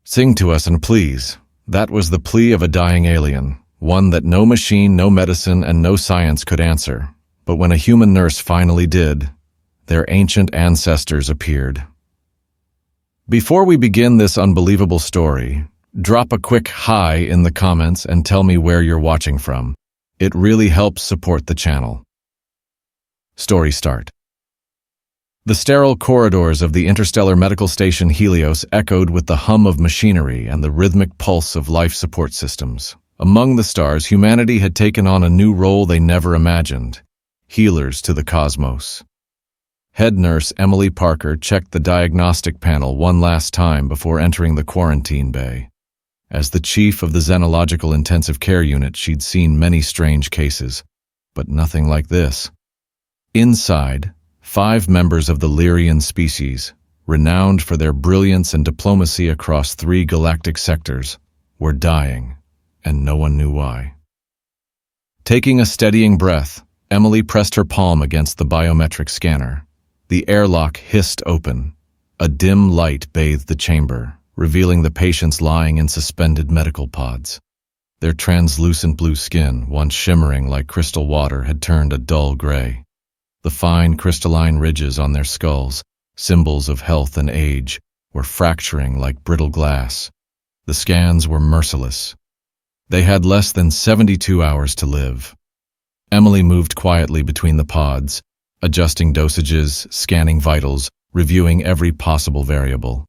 Sing to us and please. That was the plea of a dying alien, one that no machine, no medicine, and no science could answer. But when a human nurse finally did, their ancient ancestors appeared. Before we begin this unbelievable story, drop a quick hi in the comments and tell me where you're watching from. It really helps support the channel. Story start. The sterile corridors of the interstellar medical station Helios echoed with the hum of machinery and the rhythmic pulse of life support systems. Among the stars, humanity had taken on a new role they never imagined: healers to the cosmos. Head nurse Emily Parker checked the diagnostic panel one last time before entering the quarantine bay. As the chief of the Xenological Intensive Care Unit, she'd seen many strange cases, but nothing like this. Inside, 5 members of the Lyrian species, renowned for their brilliance and diplomacy across 3 galactic sectors, were dying, and no one knew why. Taking a steadying breath, Emily pressed her palm against the biometric scanner. The airlock hissed open. A dim light bathed the chamber, revealing the patients lying in suspended medical pods. Their translucent blue skin, once shimmering like crystal water, had turned a dull gray. The fine crystalline ridges on their skulls, symbols of health and age, were fracturing like brittle glass. The scans were merciless. They had less than 72 hours to live. Emily moved quietly between the pods, adjusting dosages, scanning vitals, reviewing every possible variable.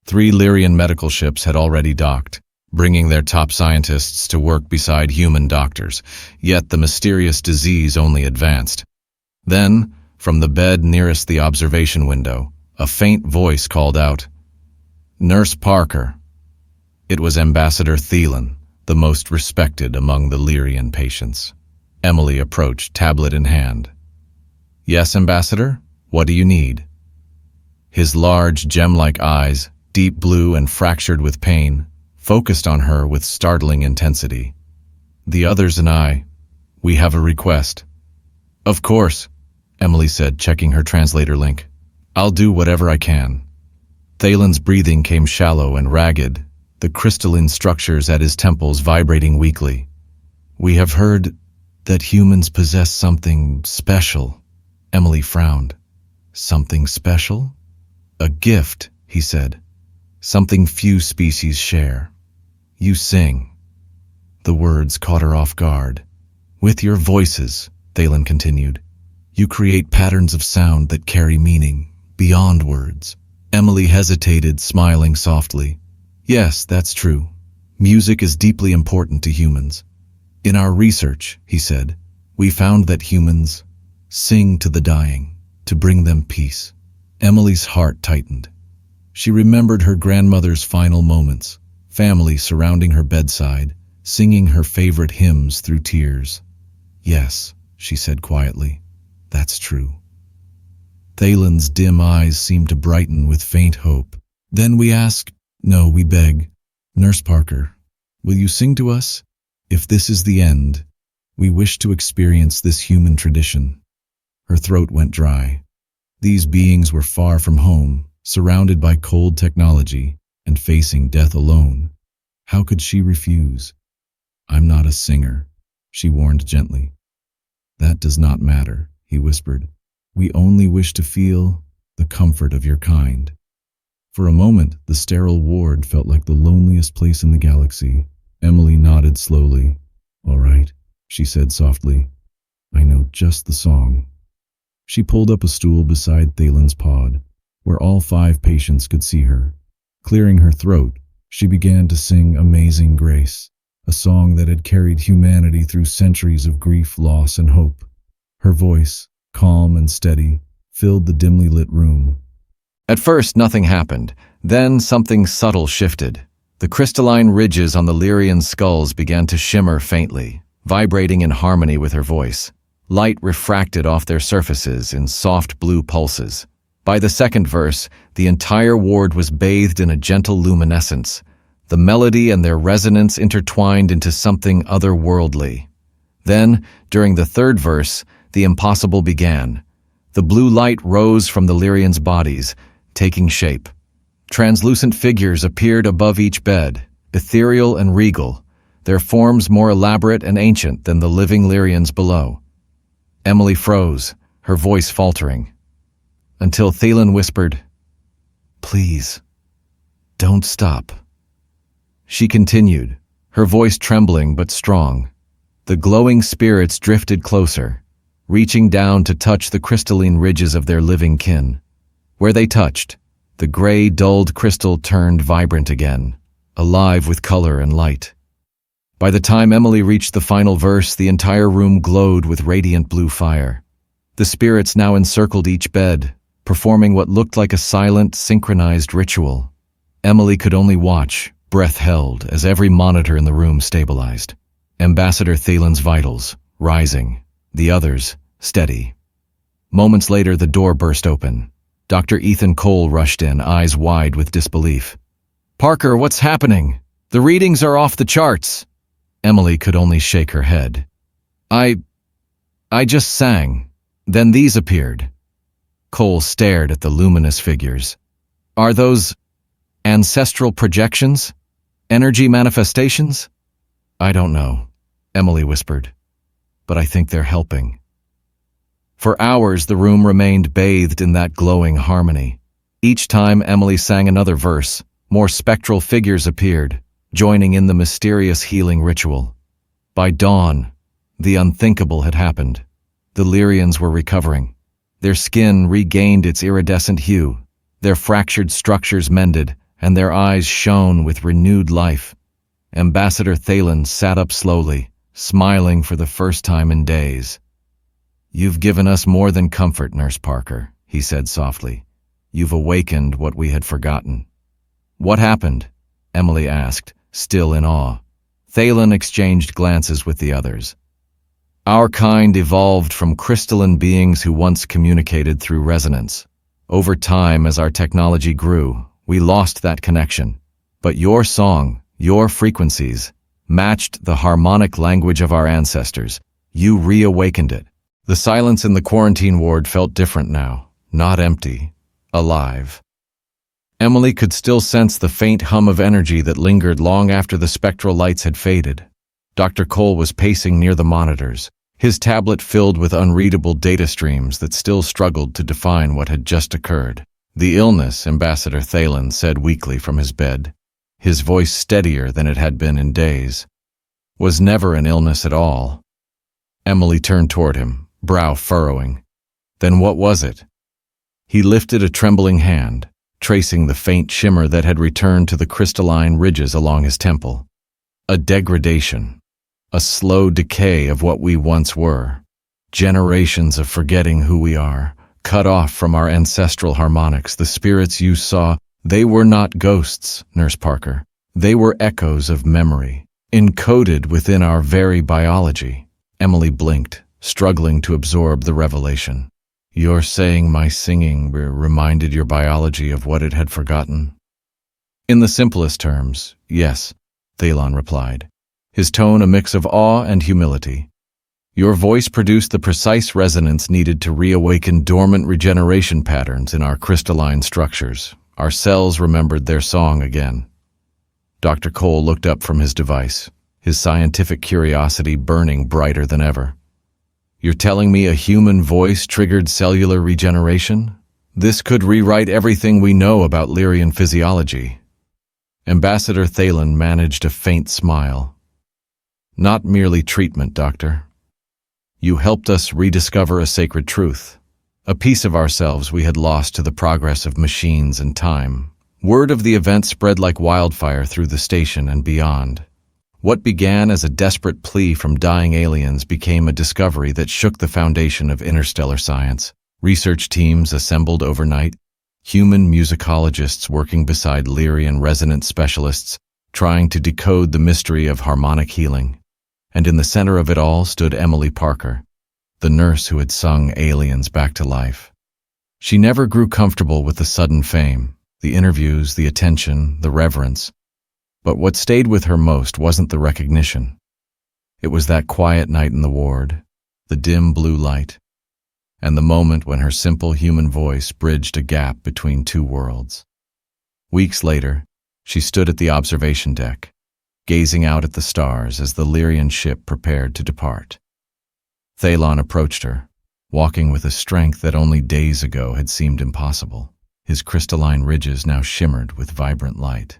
3 Lyrian medical ships had already docked, bringing their top scientists to work beside human doctors, yet the mysterious disease only advanced. Then, from the bed nearest the observation window, a faint voice called out, "Nurse Parker." It was Ambassador Thielen, the most respected among the Lyrian patients. Emily approached, tablet in hand. "Yes, Ambassador? What do you need?" His large, gem-like eyes, deep blue and fractured with pain, focused on her with startling intensity. "The others and we have a request." "Of course," Emily said, checking her translator link. "I'll do whatever I can." Thalen's breathing came shallow and ragged, the crystalline structures at his temples vibrating weakly. "We have heard that humans possess something special." Emily frowned. "Something special?" "A gift," he said. "Something few species share. You sing." The words caught her off guard. "With your voices," Thalen continued, "you create patterns of sound that carry meaning beyond words." Emily hesitated, smiling softly. "Yes, that's true. Music is deeply important to humans. In our research," he said, "we found that humans sing to the dying, to bring them peace." Emily's heart tightened. She remembered her grandmother's final moments, family surrounding her bedside, singing her favorite hymns through tears. "Yes," she said quietly, "that's true." Thalen's dim eyes seemed to brighten with faint hope. "Then we ask, no, we beg, Nurse Parker, will you sing to us? If this is the end, we wish to experience this human tradition." Her throat went dry. These beings were far from home, surrounded by cold technology and facing death alone. How could she refuse? "I'm not a singer," she warned gently. "That does not matter," he whispered. "We only wish to feel the comfort of your kind." For a moment, the sterile ward felt like the loneliest place in the galaxy. Emily nodded slowly. "All right," she said softly. "I know just the song." She pulled up a stool beside Thalen's pod, where all 5 patients could see her. Clearing her throat, she began to sing Amazing Grace, a song that had carried humanity through centuries of grief, loss, and hope. Her voice, calm and steady, filled the dimly lit room. At first, nothing happened. Then something subtle shifted. The crystalline ridges on the Lyrian skulls began to shimmer faintly, vibrating in harmony with her voice. Light refracted off their surfaces in soft blue pulses. By the second verse, the entire ward was bathed in a gentle luminescence. The melody and their resonance intertwined into something otherworldly. Then, during the third verse, the impossible began. The blue light rose from the Lyrians' bodies, taking shape. Translucent figures appeared above each bed, ethereal and regal, their forms more elaborate and ancient than the living Lyrians below. Emily froze, her voice faltering, until Thalen whispered, "Please, don't stop." She continued, her voice trembling but strong. The glowing spirits drifted closer, reaching down to touch the crystalline ridges of their living kin. Where they touched, the gray, dulled crystal turned vibrant again, alive with color and light. By the time Emily reached the final verse, the entire room glowed with radiant blue fire. The spirits now encircled each bed, performing what looked like a silent, synchronized ritual. Emily could only watch, breath held, as every monitor in the room stabilized. Ambassador Thalen's vitals, rising, the others, steady. Moments later, the door burst open. Dr. Ethan Cole rushed in, eyes wide with disbelief. "Parker, what's happening? The readings are off the charts." Emily could only shake her head. I just sang. Then these appeared." Cole stared at the luminous figures. "Are those ancestral projections? Energy manifestations?" "I don't know," Emily whispered, "but I think they're helping." For hours, the room remained bathed in that glowing harmony. Each time Emily sang another verse, more spectral figures appeared, joining in the mysterious healing ritual. By dawn, the unthinkable had happened. The Lyrians were recovering. Their skin regained its iridescent hue, their fractured structures mended, and their eyes shone with renewed life. Ambassador Thalen sat up slowly, smiling for the first time in days. "You've given us more than comfort, Nurse Parker," he said softly. "You've awakened what we had forgotten." "What happened?" Emily asked, still in awe. Thalen exchanged glances with the others. "Our kind evolved from crystalline beings who once communicated through resonance. Over time, as our technology grew, we lost that connection. But your song, your frequencies, matched the harmonic language of our ancestors. You reawakened it." The silence in the quarantine ward felt different now, not empty, alive. Emily could still sense the faint hum of energy that lingered long after the spectral lights had faded. Dr. Cole was pacing near the monitors, his tablet filled with unreadable data streams that still struggled to define what had just occurred. "The illness," Ambassador Thalen said weakly from his bed, his voice steadier than it had been in days, "was never an illness at all." Emily turned toward him, brow furrowing. "Then what was it?" He lifted a trembling hand, tracing the faint shimmer that had returned to the crystalline ridges along his temple. "A degradation. A slow decay of what we once were. Generations of forgetting who we are, cut off from our ancestral harmonics. The spirits you saw, they were not ghosts, Nurse Parker. They were echoes of memory, encoded within our very biology." Emily blinked, struggling to absorb the revelation. "You're saying my singing reminded your biology of what it had forgotten?" "In the simplest terms, yes," Thalen replied, his tone a mix of awe and humility. "Your voice produced the precise resonance needed to reawaken dormant regeneration patterns in our crystalline structures. Our cells remembered their song again." Dr. Cole looked up from his device, his scientific curiosity burning brighter than ever. "You're telling me a human voice triggered cellular regeneration? This could rewrite everything we know about Lyrian physiology." Ambassador Thalen managed a faint smile. "Not merely treatment, Doctor. You helped us rediscover a sacred truth, a piece of ourselves we had lost to the progress of machines and time." Word of the event spread like wildfire through the station and beyond. What began as a desperate plea from dying aliens became a discovery that shook the foundation of interstellar science. Research teams assembled overnight, human musicologists working beside Lyrian resonance specialists, trying to decode the mystery of harmonic healing. And in the center of it all stood Emily Parker, the nurse who had sung aliens back to life. She never grew comfortable with the sudden fame, the interviews, the attention, the reverence. But what stayed with her most wasn't the recognition. It was that quiet night in the ward, the dim blue light, and the moment when her simple human voice bridged a gap between two worlds. Weeks later, she stood at the observation deck, gazing out at the stars as the Lyrian ship prepared to depart. Thalon approached her, walking with a strength that only days ago had seemed impossible. His crystalline ridges now shimmered with vibrant light.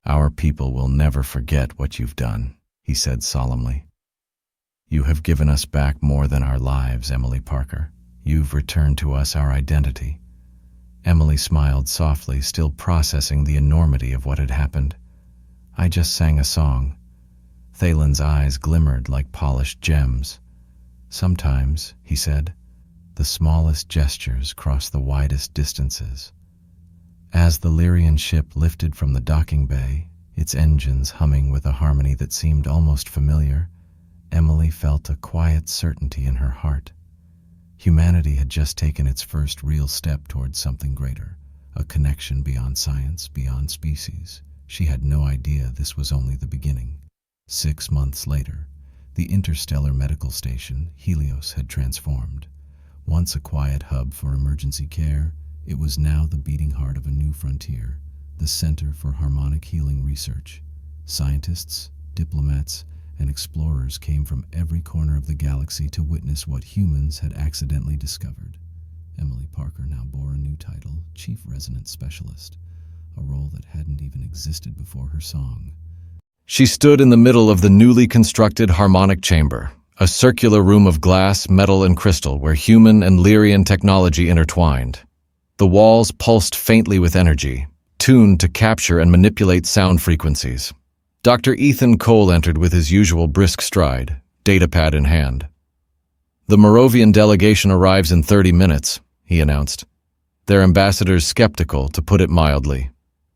"Our people will never forget what you've done," he said solemnly. "You have given us back more than our lives, Emily Parker. You've returned to us our identity." Emily smiled softly, still processing the enormity of what had happened. "I just sang a song." Thalon's eyes glimmered like polished gems. "Sometimes," he said, "the smallest gestures cross the widest distances." As the Lyrian ship lifted from the docking bay, its engines humming with a harmony that seemed almost familiar, Emily felt a quiet certainty in her heart. Humanity had just taken its first real step towards something greater, a connection beyond science, beyond species. She had no idea this was only the beginning. 6 months later, the interstellar medical station, Helios, had transformed. Once a quiet hub for emergency care, it was now the beating heart of a new frontier, the Center for Harmonic Healing Research. Scientists, diplomats, and explorers came from every corner of the galaxy to witness what humans had accidentally discovered. Emily Parker now bore a new title, Chief Resonance Specialist, a role that hadn't even existed before her song. She stood in the middle of the newly constructed harmonic chamber, a circular room of glass, metal, and crystal where human and Lyrian technology intertwined. The walls pulsed faintly with energy, tuned to capture and manipulate sound frequencies. Dr. Ethan Cole entered with his usual brisk stride, datapad in hand. "The Moravian delegation arrives in 30 minutes, he announced. Their ambassador's skeptical, to put it mildly.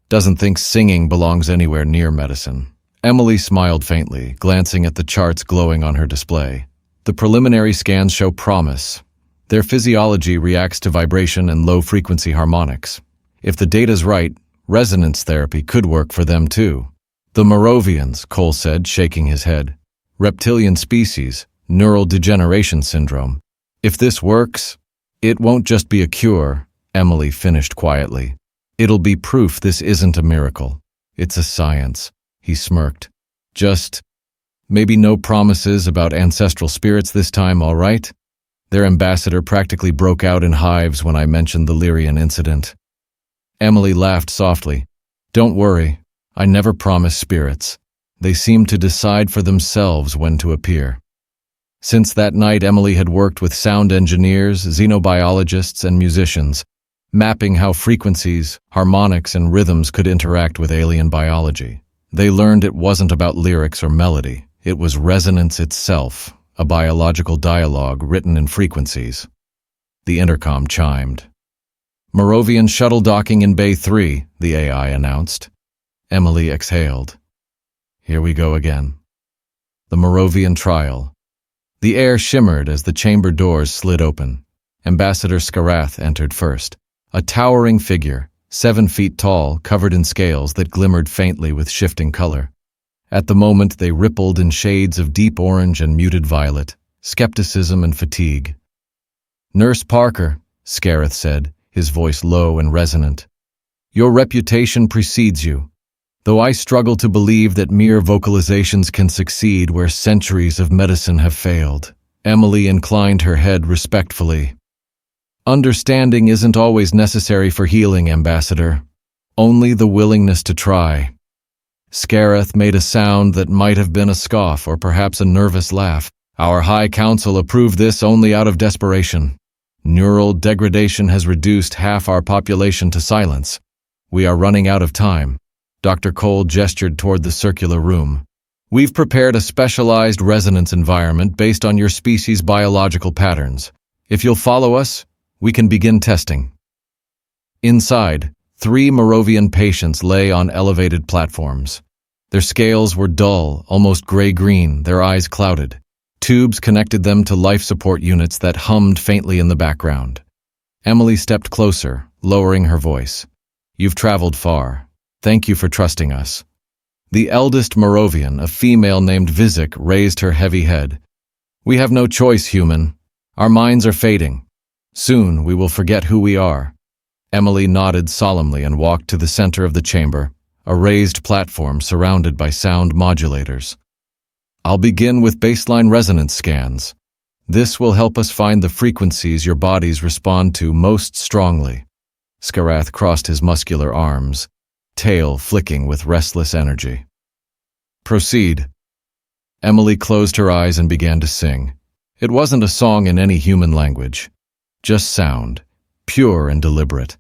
Doesn't think singing belongs anywhere near medicine. Emily smiled faintly, glancing at the charts glowing on her display. The preliminary scans show promise. Their physiology reacts to vibration and low-frequency harmonics. If the data's right, resonance therapy could work for them too. The Moravians, Cole said, shaking his head. Reptilian species, neural degeneration syndrome. If this works, it won't just be a cure, Emily finished quietly. It'll be proof this isn't a miracle. It's a science, he smirked. Just, maybe no promises about ancestral spirits this time, all right? Their ambassador practically broke out in hives when I mentioned the Lyrian incident. Emily laughed softly. Don't worry. I never promise spirits. They seem to decide for themselves when to appear. Since that night, Emily had worked with sound engineers, xenobiologists, and musicians, mapping how frequencies, harmonics, and rhythms could interact with alien biology. They learned it wasn't about lyrics or melody. It was resonance itself, a biological dialogue written in frequencies. The intercom chimed. Moravian shuttle docking in Bay 3, the AI announced. Emily exhaled. Here we go again. The Moravian trial. The air shimmered as the chamber doors slid open. Ambassador Skarath entered first, a towering figure, 7 feet tall, covered in scales that glimmered faintly with shifting color. At the moment, they rippled in shades of deep orange and muted violet, skepticism and fatigue. Nurse Parker, Skarath said, his voice low and resonant. Your reputation precedes you. Though I struggle to believe that mere vocalizations can succeed where centuries of medicine have failed. Emily inclined her head respectfully. Understanding isn't always necessary for healing, Ambassador. Only the willingness to try. Skarath made a sound that might have been a scoff or perhaps a nervous laugh. Our High Council approved this only out of desperation. Neural degradation has reduced half our population to silence. We are running out of time. Dr. Cole gestured toward the circular room. We've prepared a specialized resonance environment based on your species' biological patterns. If you'll follow us, we can begin testing. Inside, 3 Moravian patients lay on elevated platforms. Their scales were dull, almost gray-green, their eyes clouded. Tubes connected them to life support units that hummed faintly in the background. Emily stepped closer, lowering her voice. You've traveled far. Thank you for trusting us. The eldest Moravian, a female named Vizik, raised her heavy head. We have no choice, human. Our minds are fading. Soon we will forget who we are. Emily nodded solemnly and walked to the center of the chamber, a raised platform surrounded by sound modulators. I'll begin with baseline resonance scans. This will help us find the frequencies your bodies respond to most strongly. Skarath crossed his muscular arms, tail flicking with restless energy. Proceed. Emily closed her eyes and began to sing. It wasn't a song in any human language, just sound, pure and deliberate.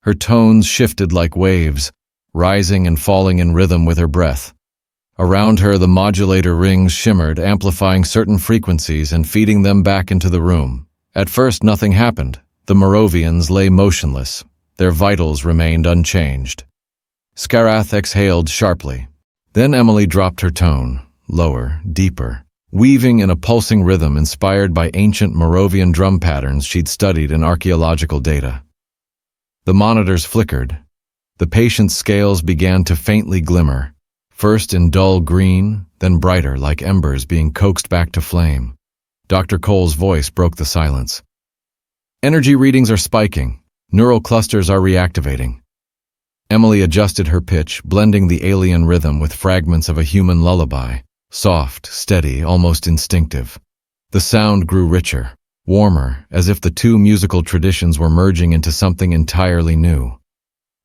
Her tones shifted like waves, rising and falling in rhythm with her breath. Around her, the modulator rings shimmered, amplifying certain frequencies and feeding them back into the room. At first, nothing happened. The Moravians lay motionless. Their vitals remained unchanged. Skarath exhaled sharply. Then Emily dropped her tone, lower, deeper, weaving in a pulsing rhythm inspired by ancient Moravian drum patterns she'd studied in archaeological data. The monitors flickered. The patient's scales began to faintly glimmer, first in dull green, then brighter like embers being coaxed back to flame. Dr. Cole's voice broke the silence. Energy readings are spiking. Neural clusters are reactivating. Emily adjusted her pitch, blending the alien rhythm with fragments of a human lullaby, soft, steady, almost instinctive. The sound grew richer, warmer, as if the two musical traditions were merging into something entirely new.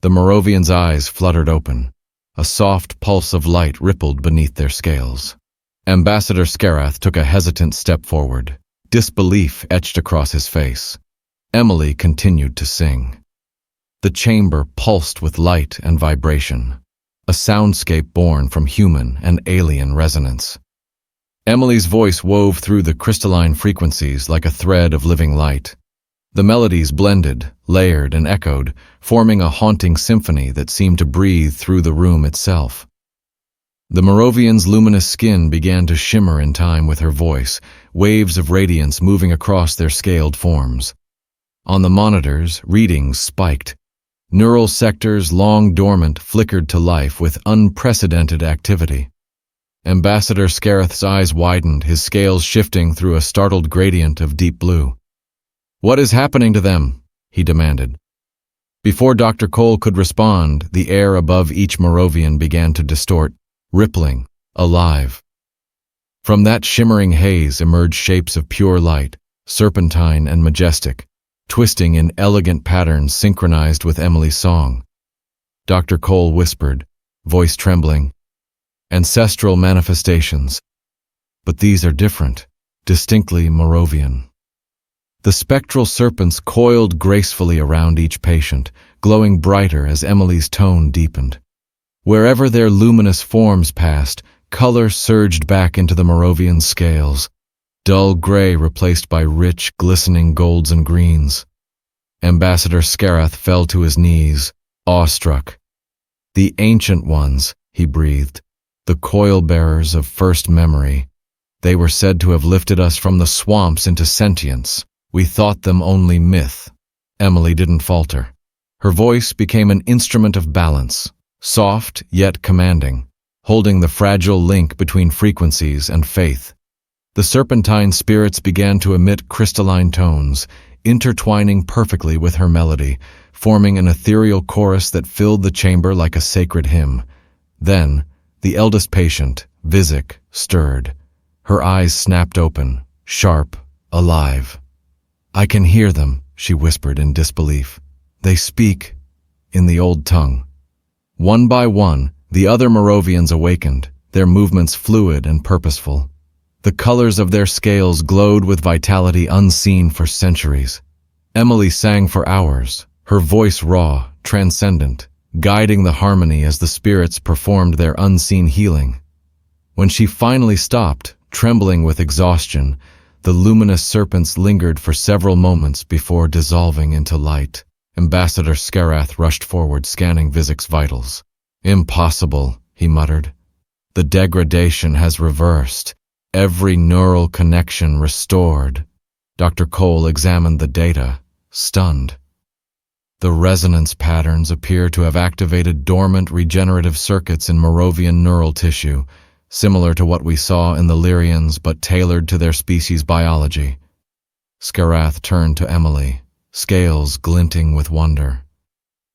The Moravians' eyes fluttered open. A soft pulse of light rippled beneath their scales. Ambassador Skarath took a hesitant step forward, disbelief etched across his face. Emily continued to sing. The chamber pulsed with light and vibration, a soundscape born from human and alien resonance. Emily's voice wove through the crystalline frequencies like a thread of living light. The melodies blended, layered, and echoed, forming a haunting symphony that seemed to breathe through the room itself. The Moravian's luminous skin began to shimmer in time with her voice, waves of radiance moving across their scaled forms. On the monitors, readings spiked. Neural sectors, long dormant, flickered to life with unprecedented activity. Ambassador Skarath's eyes widened, his scales shifting through a startled gradient of deep blue. "What is happening to them?" he demanded. Before Dr. Cole could respond, the air above each Moravian began to distort, rippling, alive. From that shimmering haze emerged shapes of pure light, serpentine and majestic, twisting in elegant patterns synchronized with Emily's song. Dr. Cole whispered, voice trembling, "Ancestral manifestations. But these are different, distinctly Moravian." The spectral serpents coiled gracefully around each patient, glowing brighter as Emily's tone deepened. Wherever their luminous forms passed, color surged back into the Moravian scales, dull gray replaced by rich, glistening golds and greens. Ambassador Skarath fell to his knees, awestruck. "The Ancient Ones," he breathed, "the coil-bearers of first memory. They were said to have lifted us from the swamps into sentience. We thought them only myth." Emily didn't falter. Her voice became an instrument of balance, soft yet commanding, holding the fragile link between frequencies and faith. The serpentine spirits began to emit crystalline tones, intertwining perfectly with her melody, forming an ethereal chorus that filled the chamber like a sacred hymn. Then, the eldest patient, Vizik, stirred. Her eyes snapped open, sharp, alive. "I can hear them," she whispered in disbelief. "They speak in the old tongue." One by one, the other Moravians awakened, their movements fluid and purposeful. The colors of their scales glowed with vitality unseen for centuries. Emily sang for hours, her voice raw, transcendent, guiding the harmony as the spirits performed their unseen healing. When she finally stopped, trembling with exhaustion, the luminous serpents lingered for several moments before dissolving into light. Ambassador Skarath rushed forward, scanning Vizik's vitals. "Impossible," he muttered. "The degradation has reversed. Every neural connection restored." Dr. Cole examined the data, stunned. The resonance patterns appear to have activated dormant regenerative circuits in Moravian neural tissue, similar to what we saw in the Lyrians but tailored to their species' biology. Skarath turned to Emily, scales glinting with wonder.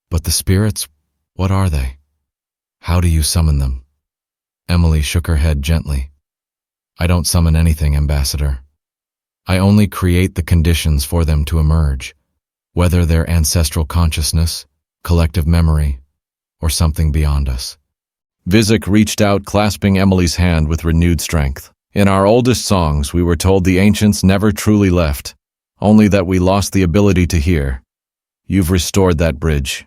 But the spirits, what are they? How do you summon them? Emily shook her head gently. I don't summon anything, Ambassador. I only create the conditions for them to emerge, whether they're ancestral consciousness, collective memory, or something beyond us. Vizek reached out, clasping Emily's hand with renewed strength. In our oldest songs, we were told the ancients never truly left, only that we lost the ability to hear. You've restored that bridge.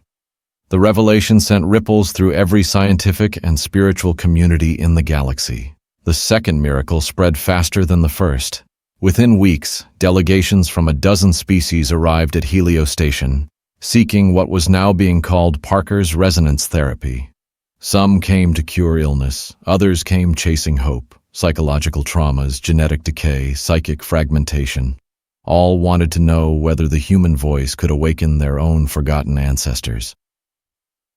The revelation sent ripples through every scientific and spiritual community in the galaxy. The second miracle spread faster than the first. Within weeks, delegations from a dozen species arrived at Helio Station, seeking what was now being called Parker's resonance therapy. Some came to cure illness, others came chasing hope, psychological traumas, genetic decay, psychic fragmentation. All wanted to know whether the human voice could awaken their own forgotten ancestors.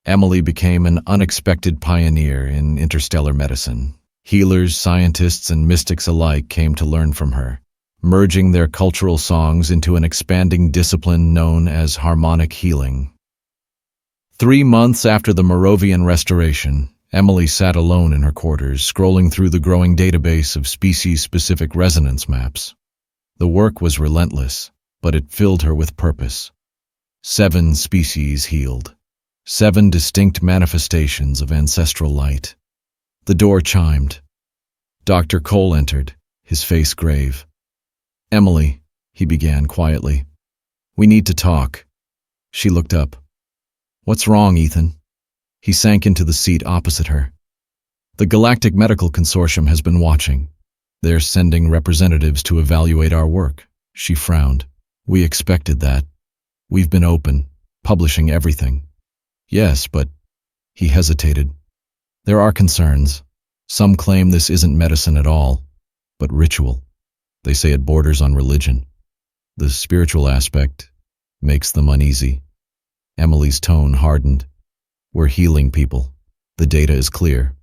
Emily became an unexpected pioneer in interstellar medicine. Healers, scientists, and mystics alike came to learn from her, merging their cultural songs into an expanding discipline known as harmonic healing. 3 months after the Moravian restoration, Emily sat alone in her quarters, scrolling through the growing database of species-specific resonance maps. The work was relentless, but it filled her with purpose. 7 species healed. 7 distinct manifestations of ancestral light. The door chimed. Dr. Cole entered, his face grave. Emily, he began quietly. We need to talk. She looked up. What's wrong, Ethan? He sank into the seat opposite her. The Galactic Medical Consortium has been watching. They're sending representatives to evaluate our work. She frowned. We expected that. We've been open, publishing everything. Yes, but... He hesitated. There are concerns. Some claim this isn't medicine at all, but ritual. They say it borders on religion. The spiritual aspect makes them uneasy. Emily's tone hardened. We're healing people. The data is clear.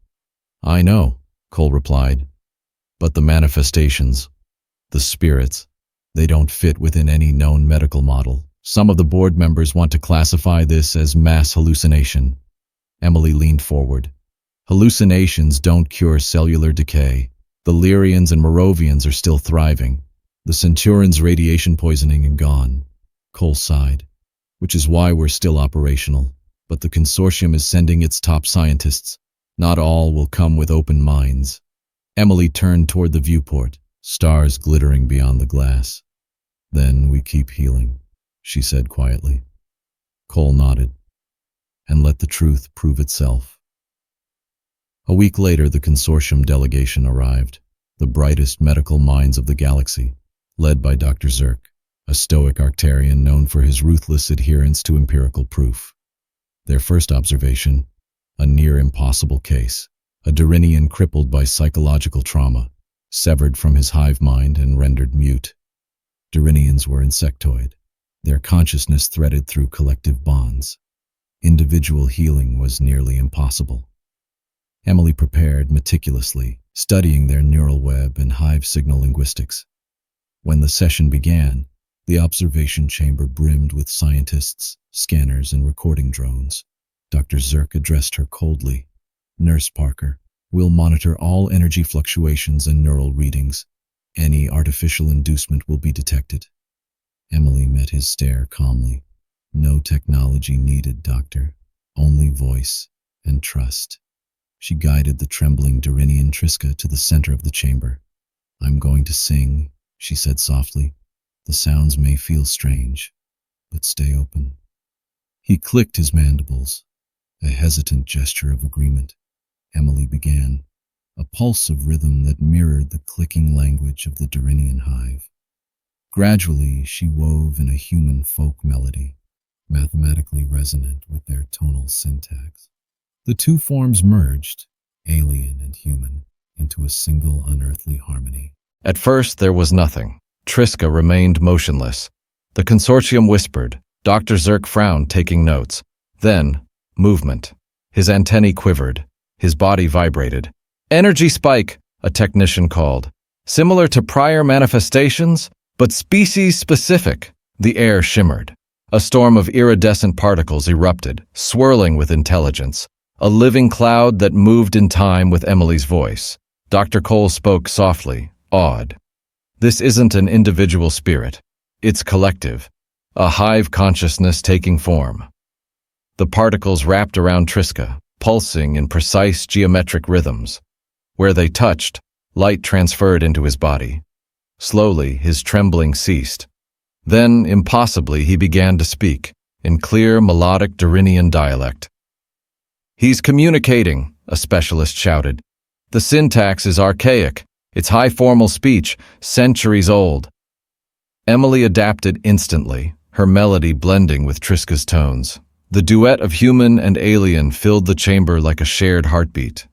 I know, Cole replied. But the manifestations, the spirits, they don't fit within any known medical model. Some of the board members want to classify this as mass hallucination. Emily leaned forward. Hallucinations don't cure cellular decay. The Lyrians and Moravians are still thriving. The Centurions' radiation poisoning is gone. Cole sighed. Which is why we're still operational. But the consortium is sending its top scientists. Not all will come with open minds. Emily turned toward the viewport, stars glittering beyond the glass. Then we keep healing, she said quietly. Cole nodded. And let the truth prove itself. A week later, the consortium delegation arrived, the brightest medical minds of the galaxy, led by Dr. Zirk, a stoic Arctarian known for his ruthless adherence to empirical proof. Their first observation, a near-impossible case, a Durinian crippled by psychological trauma, severed from his hive mind and rendered mute. Durinians were insectoid, their consciousness threaded through collective bonds. Individual healing was nearly impossible. Emily prepared meticulously, studying their neural web and hive signal linguistics. When the session began, the observation chamber brimmed with scientists, scanners, and recording drones. Dr. Zirk addressed her coldly. Nurse Parker, we'll monitor all energy fluctuations and neural readings. Any artificial inducement will be detected. Emily met his stare calmly. No technology needed, Doctor. Only voice and trust. She guided the trembling Durinian Triska to the center of the chamber. I'm going to sing, she said softly. The sounds may feel strange, but stay open. He clicked his mandibles, a hesitant gesture of agreement. Emily began, a pulse of rhythm that mirrored the clicking language of the Durinian hive. Gradually, she wove in a human folk melody, mathematically resonant with their tonal syntax. The two forms merged, alien and human, into a single unearthly harmony. At first, there was nothing. Triska remained motionless. The consortium whispered. Dr. Zirk frowned, taking notes. Then, movement. His antennae quivered. His body vibrated. Energy spike, a technician called. Similar to prior manifestations, but species-specific. The air shimmered. A storm of iridescent particles erupted, swirling with intelligence, a living cloud that moved in time with Emily's voice. Dr. Cole spoke softly, awed. This isn't an individual spirit. It's collective, a hive consciousness taking form. The particles wrapped around Triska, pulsing in precise geometric rhythms. Where they touched, light transferred into his body. Slowly, his trembling ceased. Then, impossibly, he began to speak, in clear, melodic Durinian dialect. "He's communicating," a specialist shouted. "The syntax is archaic. It's high formal speech, centuries old." Emily adapted instantly, her melody blending with Triska's tones. The duet of human and alien filled the chamber like a shared heartbeat.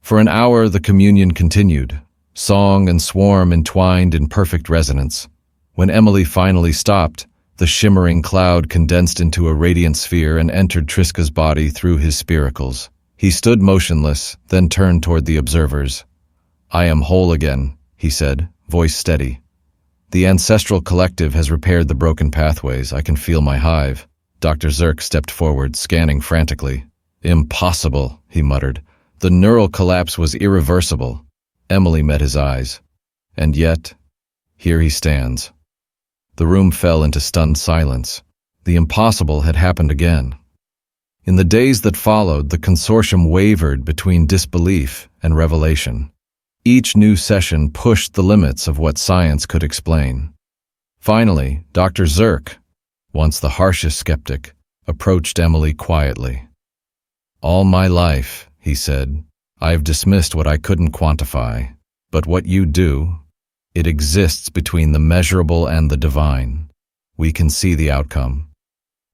For an hour, the communion continued, song and swarm entwined in perfect resonance. When Emily finally stopped, the shimmering cloud condensed into a radiant sphere and entered Triska's body through his spiracles. He stood motionless, then turned toward the observers. "I am whole again," he said, voice steady. "The ancestral collective has repaired the broken pathways. I can feel my hive." Dr. Zirk stepped forward, scanning frantically. "Impossible," he muttered. "The neural collapse was irreversible." Emily met his eyes. "And yet, here he stands." The room fell into stunned silence. The impossible had happened again. In the days that followed, the consortium wavered between disbelief and revelation. Each new session pushed the limits of what science could explain. Finally, Dr. Zirk, once the harshest skeptic, approached Emily quietly. "All my life," he said, "I've dismissed what I couldn't quantify. But what you do, it exists between the measurable and the divine. We can see the outcome,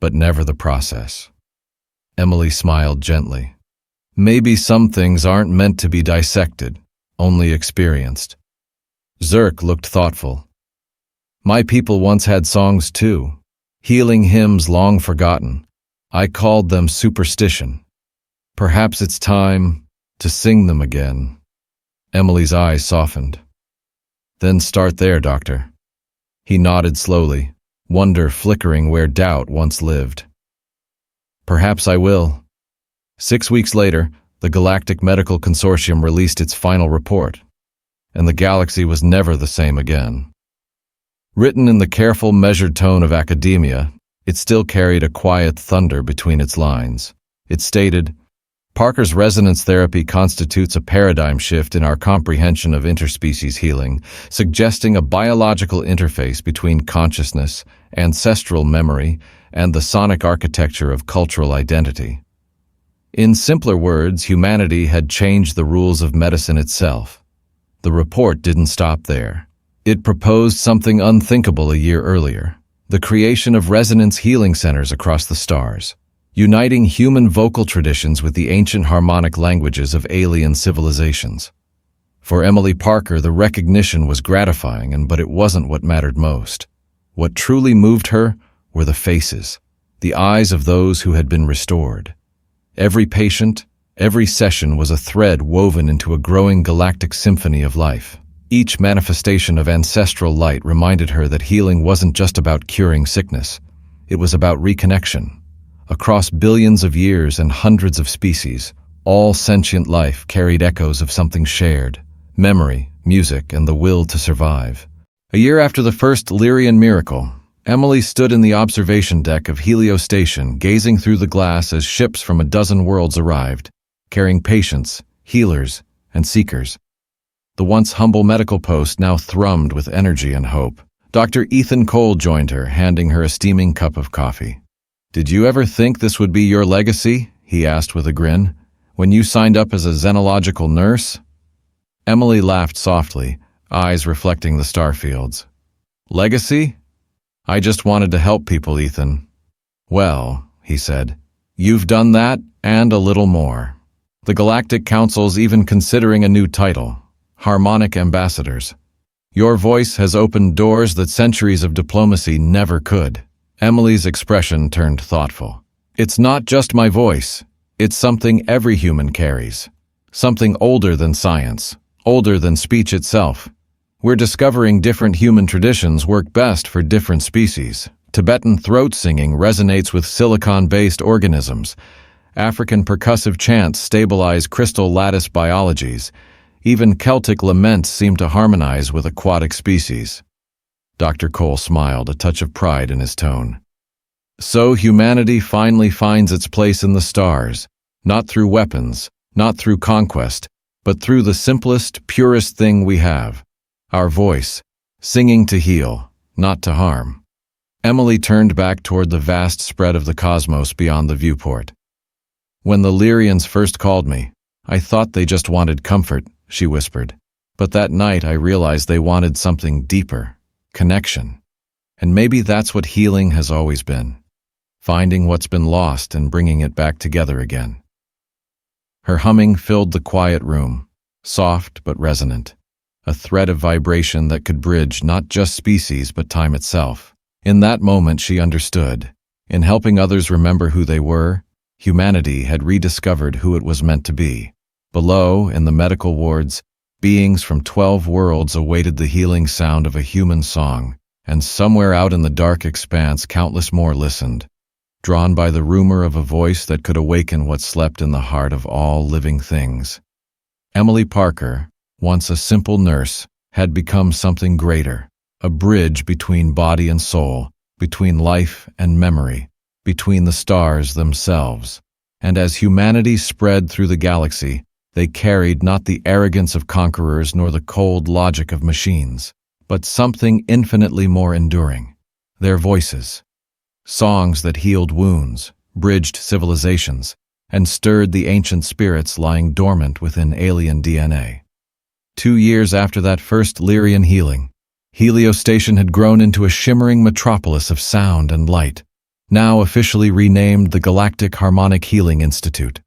but never the process." Emily smiled gently. "Maybe some things aren't meant to be dissected, only experienced." Zirk looked thoughtful. "My people once had songs too, healing hymns long forgotten. I called them superstition. Perhaps it's time to sing them again." Emily's eyes softened. "Then start there, Doctor." He nodded slowly, wonder flickering where doubt once lived. "Perhaps I will." 6 weeks later, the Galactic Medical Consortium released its final report, and the galaxy was never the same again. Written in the careful, measured tone of academia, it still carried a quiet thunder between its lines. It stated, "Parker's resonance therapy constitutes a paradigm shift in our comprehension of interspecies healing, suggesting a biological interface between consciousness, ancestral memory, and the sonic architecture of cultural identity." In simpler words, humanity had changed the rules of medicine itself. The report didn't stop there. It proposed something unthinkable a year earlier, the creation of resonance healing centers across the stars, uniting human vocal traditions with the ancient harmonic languages of alien civilizations. For Emily Parker, the recognition was gratifying, but it wasn't what mattered most. What truly moved her were the faces, the eyes of those who had been restored. Every patient, every session was a thread woven into a growing galactic symphony of life. Each manifestation of ancestral light reminded her that healing wasn't just about curing sickness. It was about reconnection. Across billions of years and hundreds of species, all sentient life carried echoes of something shared: memory, music, and the will to survive. A year after the first Lyrian miracle, Emily stood in the observation deck of Helio Station, gazing through the glass as ships from a dozen worlds arrived, carrying patients, healers, and seekers. The once humble medical post now thrummed with energy and hope. Dr. Ethan Cole joined her, handing her a steaming cup of coffee. "Did you ever think this would be your legacy?" he asked with a grin. "When you signed up as a xenological nurse?" Emily laughed softly, eyes reflecting the starfields. "Legacy? I just wanted to help people, Ethan." "Well," he said, "you've done that and a little more. The Galactic Council's even considering a new title, Harmonic Ambassadors. Your voice has opened doors that centuries of diplomacy never could." Emily's expression turned thoughtful. "It's not just my voice. It's something every human carries. Something older than science, older than speech itself. We're discovering different human traditions work best for different species, Tibetan throat singing resonates with silicon-based organisms. African percussive chants stabilize crystal lattice biologies. Even Celtic laments seem to harmonize with aquatic species. Dr. Cole smiled, a touch of pride in his tone. So humanity finally finds its place in the stars, not through weapons, not through conquest, but through the simplest, purest thing we have, our voice, singing to heal, not to harm. Emily turned back toward the vast spread of the cosmos beyond the viewport. When the Lyrians first called me, I thought they just wanted comfort, she whispered. But that night I realized they wanted something deeper, connection. And maybe that's what healing has always been, finding what's been lost and bringing it back together again. Her humming filled the quiet room, soft but resonant, a thread of vibration that could bridge not just species but time itself. In that moment she understood. In helping others remember who they were, humanity had rediscovered who it was meant to be. Below, in the medical wards, beings from 12 worlds awaited the healing sound of a human song, and somewhere out in the dark expanse countless more listened, drawn by the rumor of a voice that could awaken what slept in the heart of all living things. Emily Parker, once a simple nurse, had become something greater, a bridge between body and soul, between life and memory, between the stars themselves. And as humanity spread through the galaxy, they carried not the arrogance of conquerors nor the cold logic of machines, but something infinitely more enduring, their voices. Songs that healed wounds, bridged civilizations, and stirred the ancient spirits lying dormant within alien DNA. 2 years after that first Lyrian healing, Helio Station had grown into a shimmering metropolis of sound and light, now officially renamed the Galactic Harmonic Healing Institute.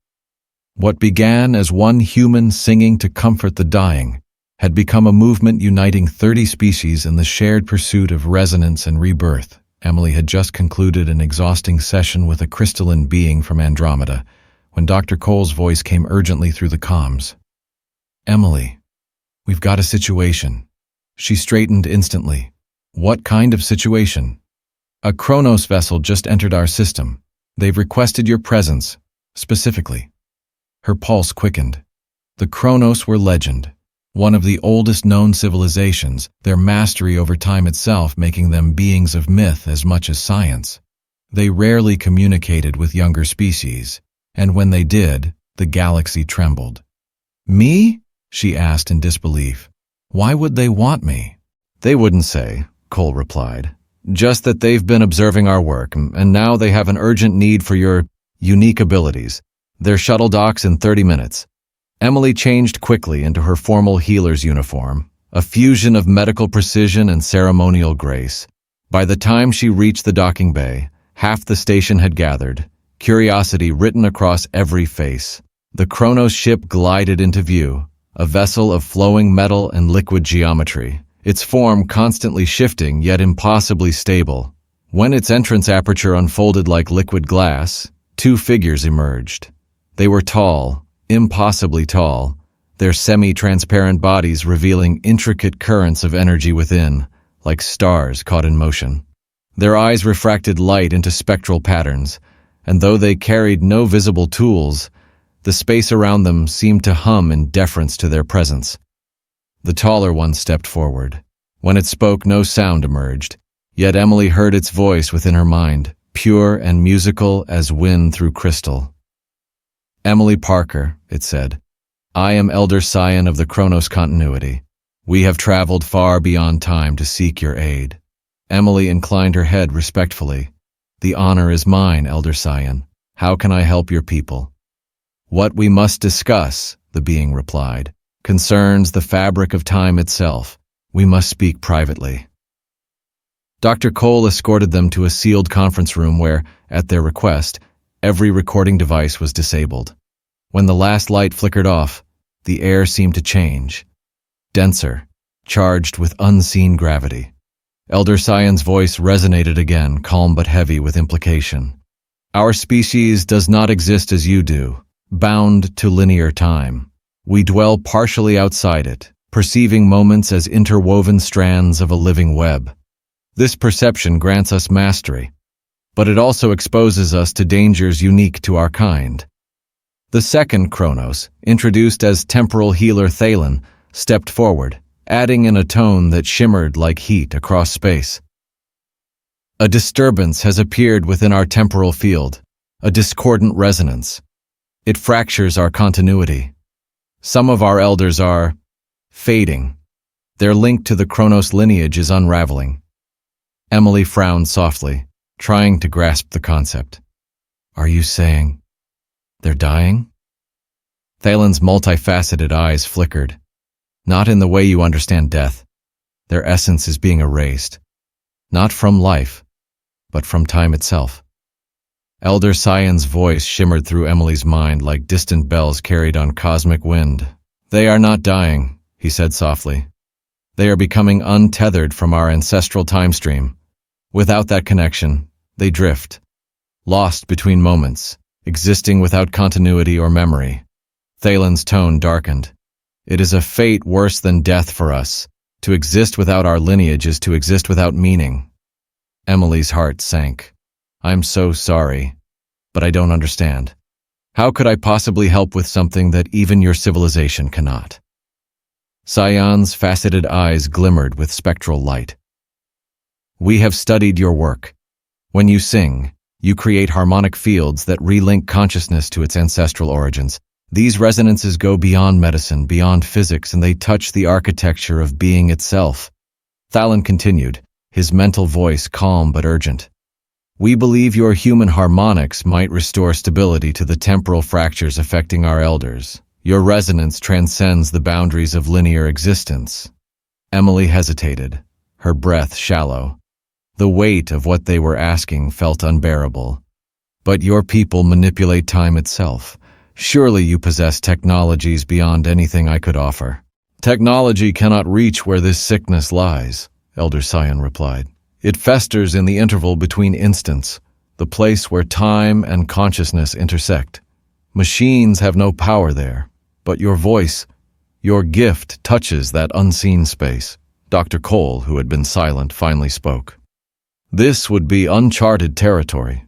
What began as one human singing to comfort the dying had become a movement uniting 30 species in the shared pursuit of resonance and rebirth. Emily had just concluded an exhausting session with a crystalline being from Andromeda when Dr. Cole's voice came urgently through the comms. "Emily, we've got a situation." She straightened instantly. "What kind of situation?" "A Kronos vessel just entered our system. They've requested your presence, specifically." Her pulse quickened. The Kronos were legend, one of the oldest known civilizations, their mastery over time itself making them beings of myth as much as science. They rarely communicated with younger species, and when they did, the galaxy trembled. "Me?" she asked in disbelief. "Why would they want me?" "They wouldn't say," Cole replied. "Just that they've been observing our work, and now they have an urgent need for your unique abilities. Their shuttle docks in 30 minutes. Emily changed quickly into her formal healer's uniform, a fusion of medical precision and ceremonial grace. By the time she reached the docking bay, half the station had gathered, curiosity written across every face. The Kronos ship glided into view, a vessel of flowing metal and liquid geometry, its form constantly shifting yet impossibly stable. When its entrance aperture unfolded like liquid glass, 2 figures emerged. They were tall, impossibly tall, their semi-transparent bodies revealing intricate currents of energy within, like stars caught in motion. Their eyes refracted light into spectral patterns, and though they carried no visible tools, the space around them seemed to hum in deference to their presence. The taller one stepped forward. When it spoke, no sound emerged, yet Emily heard its voice within her mind, pure and musical as wind through crystal. "Emily Parker," it said. "I am Elder Scion of the Kronos continuity. We have traveled far beyond time to seek your aid." Emily inclined her head respectfully. "The honor is mine, Elder Scion. How can I help your people?" "What we must discuss," the being replied, "concerns the fabric of time itself. We must speak privately." Dr. Cole escorted them to a sealed conference room where, at their request, every recording device was disabled. When the last light flickered off, the air seemed to change. Denser, charged with unseen gravity. Elder Sion's voice resonated again, calm but heavy with implication. "Our species does not exist as you do, bound to linear time. We dwell partially outside it, perceiving moments as interwoven strands of a living web. This perception grants us mastery, but it also exposes us to dangers unique to our kind. The second Kronos, introduced as temporal healer Thalen, stepped forward, adding in a tone that shimmered like heat across space. A disturbance has appeared within our temporal field, a discordant resonance. It fractures our continuity. Some of our elders are fading. Their link to the Kronos lineage is unraveling. Emily frowned softly, trying to grasp the concept. Are you saying they're dying? Thalen's multifaceted eyes flickered. Not in the way you understand death. Their essence is being erased. Not from life, but from time itself. Elder Cyan's voice shimmered through Emily's mind like distant bells carried on cosmic wind. They are not dying, he said softly. They are becoming untethered from our ancestral time stream. Without that connection, they drift, lost between moments, existing without continuity or memory. Thalen's tone darkened. It is a fate worse than death for us. To exist without our lineage is to exist without meaning. Emily's heart sank. I'm so sorry, but I don't understand. How could I possibly help with something that even your civilization cannot? Cyan's faceted eyes glimmered with spectral light. We have studied your work. When you sing, you create harmonic fields that relink consciousness to its ancestral origins. These resonances go beyond medicine, beyond physics, and they touch the architecture of being itself. Thalen continued, his mental voice calm but urgent. We believe your human harmonics might restore stability to the temporal fractures affecting our elders. Your resonance transcends the boundaries of linear existence. Emily hesitated, her breath shallow. The weight of what they were asking felt unbearable. But your people manipulate time itself. Surely you possess technologies beyond anything I could offer. Technology cannot reach where this sickness lies, Elder Cyan replied. It festers in the interval between instants, the place where time and consciousness intersect. Machines have no power there, but your voice, your gift touches that unseen space. Dr. Cole, who had been silent, finally spoke. This would be uncharted territory.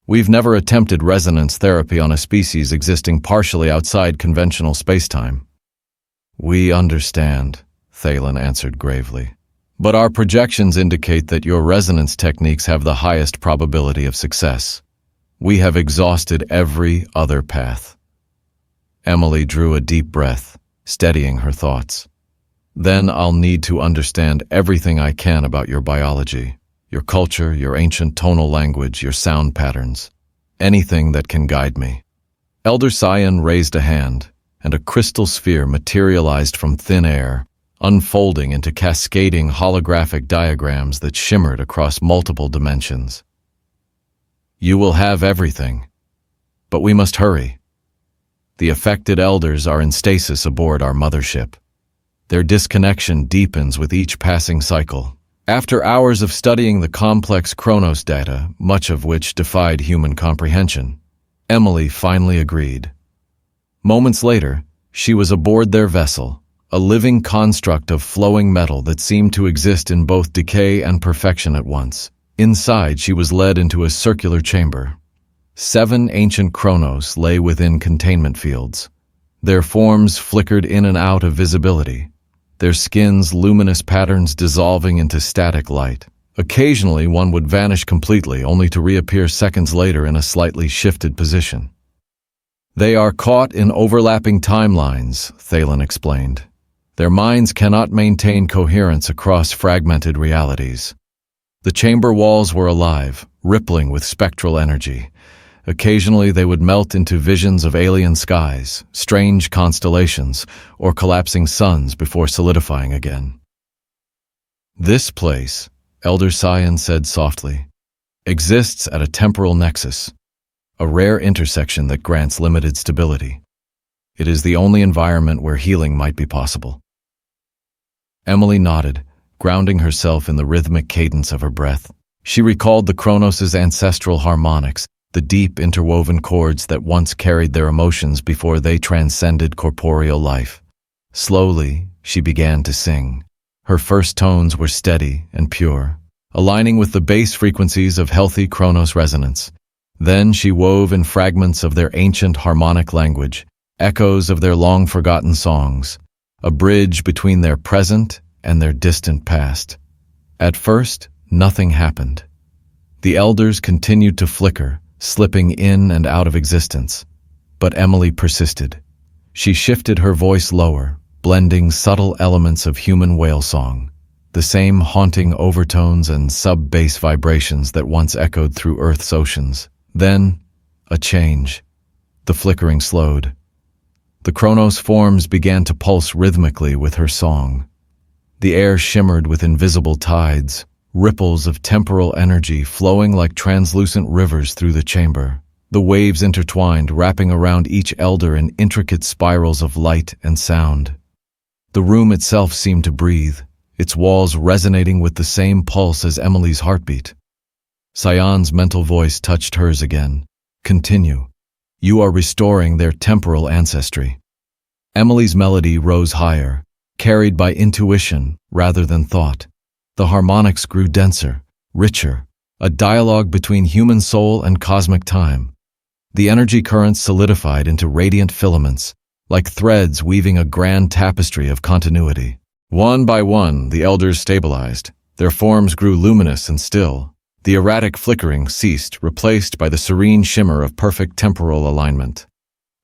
We've never attempted resonance therapy on a species existing partially outside conventional spacetime. We understand, Thalen answered gravely. But our projections indicate that your resonance techniques have the highest probability of success. We have exhausted every other path. Emily drew a deep breath, steadying her thoughts. Then I'll need to understand everything I can about your biology, your culture, your ancient tonal language, your sound patterns. Anything that can guide me. Elder Cyan raised a hand, and a crystal sphere materialized from thin air, unfolding into cascading holographic diagrams that shimmered across multiple dimensions. You will have everything, but we must hurry. The affected elders are in stasis aboard our mothership. Their disconnection deepens with each passing cycle. After hours of studying the complex Kronos data, much of which defied human comprehension, Emily finally agreed. Moments later, she was aboard their vessel, a living construct of flowing metal that seemed to exist in both decay and perfection at once. Inside, she was led into a circular chamber. 7 ancient Kronos lay within containment fields. Their forms flickered in and out of visibility, their skin's luminous patterns dissolving into static light. Occasionally, one would vanish completely, only to reappear seconds later in a slightly shifted position. They are caught in overlapping timelines, Thalen explained. Their minds cannot maintain coherence across fragmented realities. The chamber walls were alive, rippling with spectral energy. Occasionally they would melt into visions of alien skies, strange constellations, or collapsing suns before solidifying again. This place, Elder Cyan said softly, exists at a temporal nexus, a rare intersection that grants limited stability. It is the only environment where healing might be possible. Emily nodded, grounding herself in the rhythmic cadence of her breath. She recalled the Kronos' ancestral harmonics, the deep interwoven chords that once carried their emotions before they transcended corporeal life. Slowly, she began to sing. Her first tones were steady and pure, aligning with the base frequencies of healthy Chronos resonance. Then she wove in fragments of their ancient harmonic language, echoes of their long-forgotten songs, a bridge between their present and their distant past. At first, nothing happened. The elders continued to flicker, slipping in and out of existence. But Emily persisted. She shifted her voice lower, blending subtle elements of human whale song, the same haunting overtones and sub-bass vibrations that once echoed through Earth's oceans. Then, a change. The flickering slowed. The Chronos forms began to pulse rhythmically with her song. The air shimmered with invisible tides, ripples of temporal energy flowing like translucent rivers through the chamber. The waves intertwined, wrapping around each elder in intricate spirals of light and sound. The room itself seemed to breathe, its walls resonating with the same pulse as Emily's heartbeat. Cyan's mental voice touched hers again. Continue. You are restoring their temporal ancestry. Emily's melody rose higher, carried by intuition rather than thought. The harmonics grew denser, richer, a dialogue between human soul and cosmic time. The energy currents solidified into radiant filaments, like threads weaving a grand tapestry of continuity. One by one, the elders stabilized. Their forms grew luminous and still. The erratic flickering ceased, replaced by the serene shimmer of perfect temporal alignment.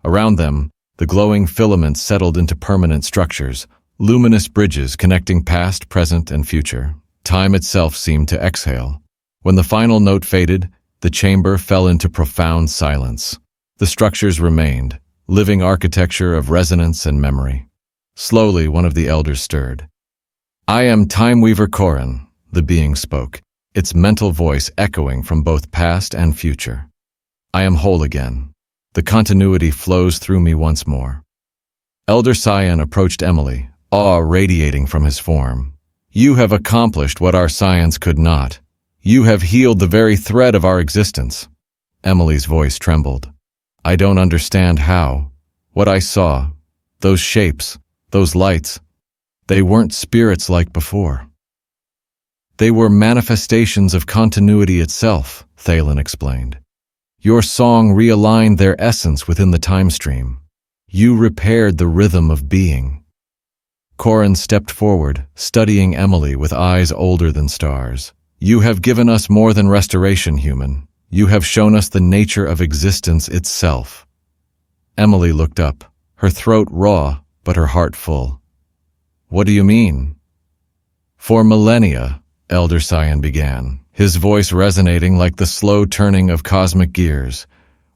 Around them, the glowing filaments settled into permanent structures, luminous bridges connecting past, present, and future. Time itself seemed to exhale. When the final note faded, the chamber fell into profound silence. The structures remained, living architecture of resonance and memory. Slowly, one of the elders stirred. I am Time Weaver Corin, the being spoke, its mental voice echoing from both past and future. I am whole again. The continuity flows through me once more. Elder Cyan approached Emily, awe radiating from his form. You have accomplished what our science could not. You have healed the very thread of our existence. Emily's voice trembled. I don't understand how. What I saw, those shapes, those lights, they weren't spirits like before. They were manifestations of continuity itself, Thalen explained. Your song realigned their essence within the time stream. You repaired the rhythm of being. Corin stepped forward, studying Emily with eyes older than stars. You have given us more than restoration, human. You have shown us the nature of existence itself. Emily looked up, her throat raw, but her heart full. What do you mean? For millennia, Elder Cyan began, his voice resonating like the slow turning of cosmic gears.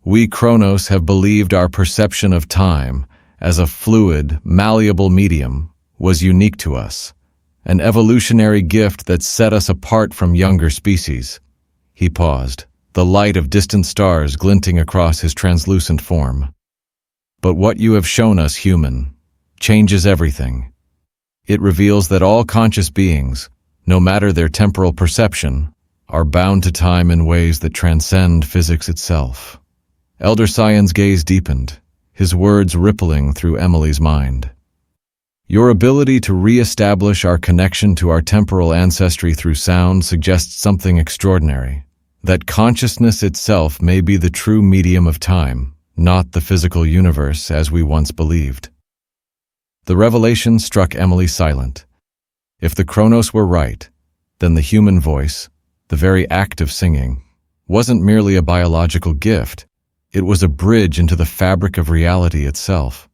We Chronos have believed our perception of time, as a fluid, malleable medium, was unique to us, an evolutionary gift that set us apart from younger species. He paused, the light of distant stars glinting across his translucent form. But what you have shown us, human, changes everything. It reveals that all conscious beings, no matter their temporal perception, are bound to time in ways that transcend physics itself. Elder Cyan's gaze deepened, his words rippling through Emily's mind. Your ability to re-establish our connection to our temporal ancestry through sound suggests something extraordinary, that consciousness itself may be the true medium of time, not the physical universe as we once believed. The revelation struck Emily silent. If the Chronos were right, then the human voice, the very act of singing, wasn't merely a biological gift, it was a bridge into the fabric of reality itself.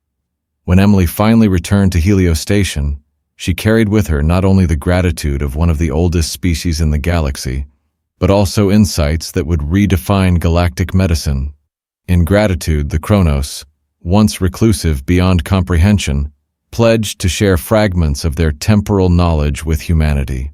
When Emily finally returned to Helios Station, she carried with her not only the gratitude of one of the oldest species in the galaxy, but also insights that would redefine galactic medicine. In gratitude, the Chronos, once reclusive beyond comprehension, pledged to share fragments of their temporal knowledge with humanity.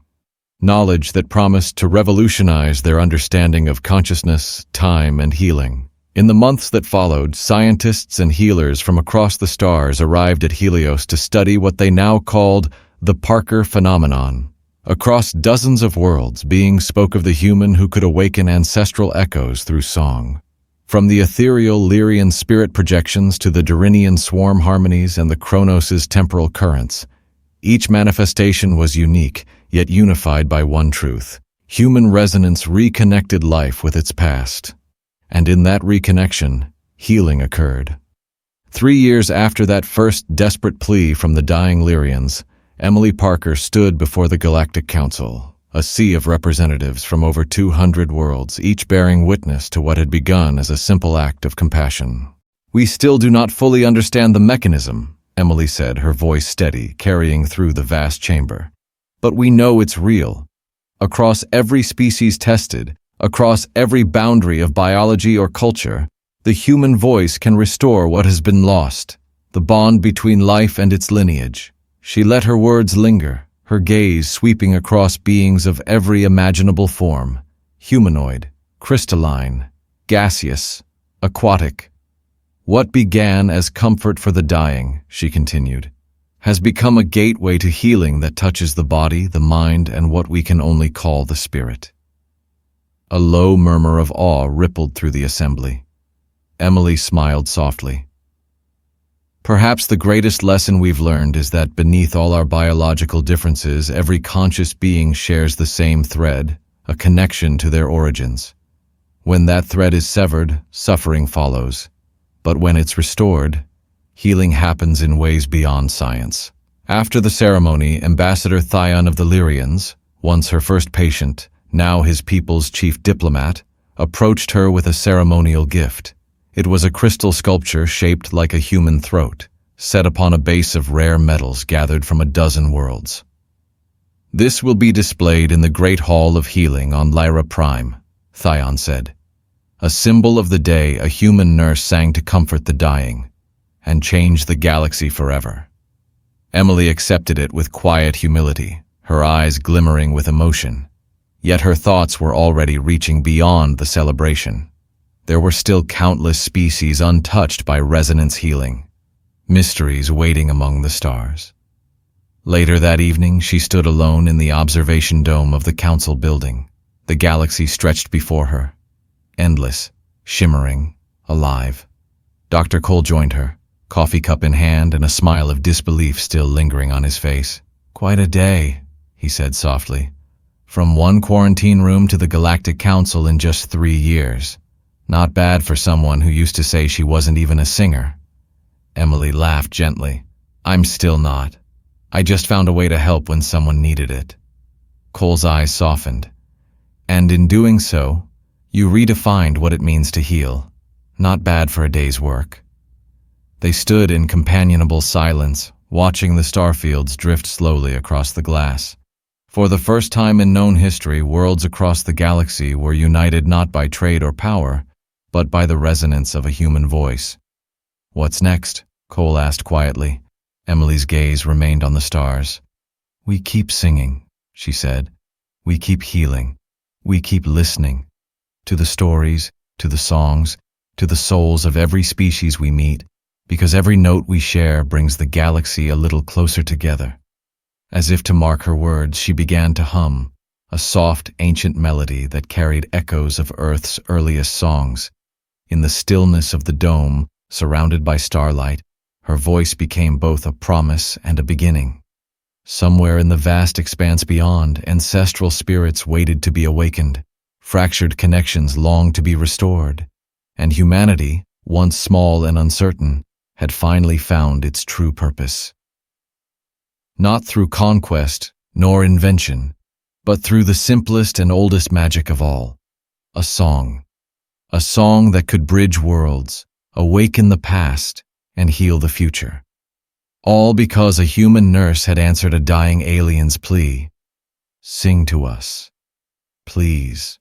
Knowledge that promised to revolutionize their understanding of consciousness, time, and healing. In the months that followed, scientists and healers from across the stars arrived at Helios to study what they now called the Parker phenomenon. Across dozens of worlds, beings spoke of the human who could awaken ancestral echoes through song. From the ethereal Lyrian spirit projections to the Dorinian swarm harmonies and the Chronos' temporal currents, each manifestation was unique, yet unified by one truth. Human resonance reconnected life with its past, and in that reconnection, healing occurred. 3 years after that first desperate plea from the dying Lyrians, Emily Parker stood before the Galactic Council, a sea of representatives from over 200 worlds, each bearing witness to what had begun as a simple act of compassion. "We still do not fully understand the mechanism," Emily said, her voice steady, carrying through the vast chamber. "But we know it's real. Across every species tested, across every boundary of biology or culture, the human voice can restore what has been lost, the bond between life and its lineage." She let her words linger, her gaze sweeping across beings of every imaginable form: humanoid, crystalline, gaseous, aquatic. "What began as comfort for the dying," she continued, "has become a gateway to healing that touches the body, the mind, and what we can only call the spirit." A low murmur of awe rippled through the assembly. Emily smiled softly. "Perhaps the greatest lesson we've learned is that beneath all our biological differences, every conscious being shares the same thread, a connection to their origins. When that thread is severed, suffering follows. But when it's restored, healing happens in ways beyond science." After the ceremony, Ambassador Thyon of the Lyrians, once her first patient, now his people's chief diplomat, approached her with a ceremonial gift. It was a crystal sculpture shaped like a human throat, set upon a base of rare metals gathered from a dozen worlds. "This will be displayed in the Great Hall of Healing on Lyra Prime," Thyon said. "A symbol of the day a human nurse sang to comfort the dying, and change the galaxy forever." Emily accepted it with quiet humility, her eyes glimmering with emotion. Yet her thoughts were already reaching beyond the celebration. There were still countless species untouched by resonance healing, mysteries waiting among the stars. Later that evening, she stood alone in the observation dome of the council building. The galaxy stretched before her, endless, shimmering, alive. Dr. Cole joined her, coffee cup in hand and a smile of disbelief still lingering on his face. "Quite a day," he said softly. "From one quarantine room to the Galactic Council in just 3 years. Not bad for someone who used to say she wasn't even a singer." Emily laughed gently. "I'm still not. I just found a way to help when someone needed it." Cole's eyes softened. "And in doing so, you redefined what it means to heal. Not bad for a day's work." They stood in companionable silence, watching the starfields drift slowly across the glass. For the first time in known history, worlds across the galaxy were united not by trade or power, but by the resonance of a human voice. "What's next?" Cole asked quietly. Emily's gaze remained on the stars. "We keep singing," she said. "We keep healing. We keep listening. To the stories, to the songs, to the souls of every species we meet, because every note we share brings the galaxy a little closer together." As if to mark her words, she began to hum, a soft, ancient melody that carried echoes of Earth's earliest songs. In the stillness of the dome, surrounded by starlight, her voice became both a promise and a beginning. Somewhere in the vast expanse beyond, ancestral spirits waited to be awakened, fractured connections longed to be restored, and humanity, once small and uncertain, had finally found its true purpose. Not through conquest nor invention, but through the simplest and oldest magic of all, a song. A song that could bridge worlds, awaken the past, and heal the future. All because a human nurse had answered a dying alien's plea. "Sing to us, please."